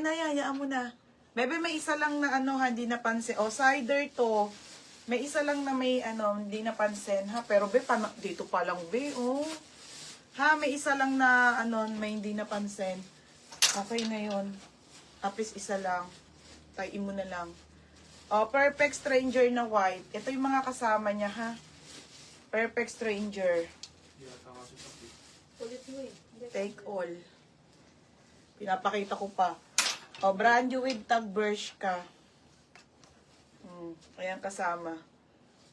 na yan, hayaan mo na. Bebe, may isa lang na ano, hindi napansin. O, cider to. May isa lang na may ano, hindi napansin, ha? Pero, be, dito pa lang, be, oh. Ha, may isa lang na ano, may hindi napansin. Okay na yun. Tapos isa lang. Tayin mo na lang. O, Perfect Stranger na white. Ito yung mga kasama niya, ha? Perfect Stranger. Take all. Pinapakita ko pa. O, brand new with tag brush ka. Ayan kasama.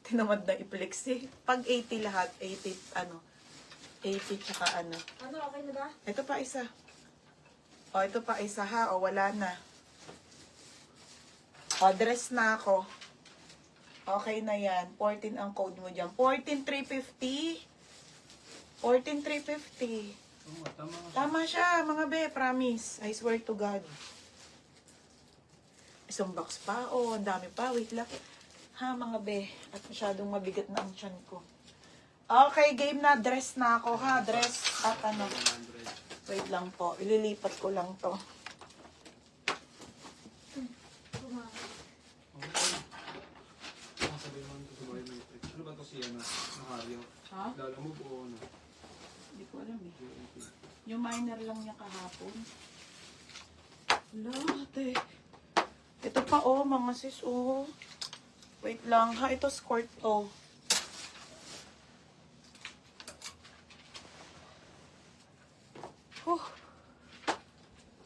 Tinamad na i-flex eh. Pag 80 lahat, 80, ano, 80 tsaka ano. Ano, okay na ba? Ito pa isa. O, ito pa isa ha. O, wala na. O, dress na ako. Okay na yan. 14 ang code mo dyan. 14,350. 14,350. Tama siya, mga be. Promise. I swear to God. Isang box pa. Oh, ang dami pa. Wait lang. Ha, mga be. At masyadong mabigat na ang tiyan ko. Okay, game na. Dress na ako, ha. Dress at ano. Wait lang po. Ililipat ko lang to. Ano ba ito siya na Mahario? Ha? Dala mo po ano? Hindi ko alam eh. Yung minor lang niya kahapon. Wala, ate. Ito pa oh, mga sis oh. Wait lang ha, ito skirt to.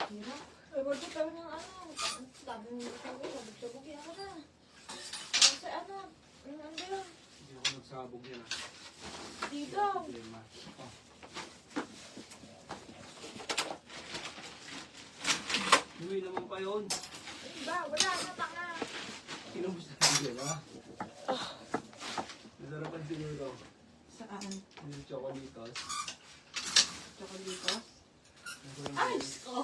Hirap. Ay, wag ko tawag ng ano. Sabi mo sa akin, sabog-sabog yan ako na. Kasi ano, ano yun? Hindi ako nagsabog yan ah. Dito. Problema. Oh. Uwi naman pa yun. Ba, wala na, taka. Kinubos na yun ah. Nasarapan siguro. Saan? Yung chocolitos. Chocolitos? Ay, ko.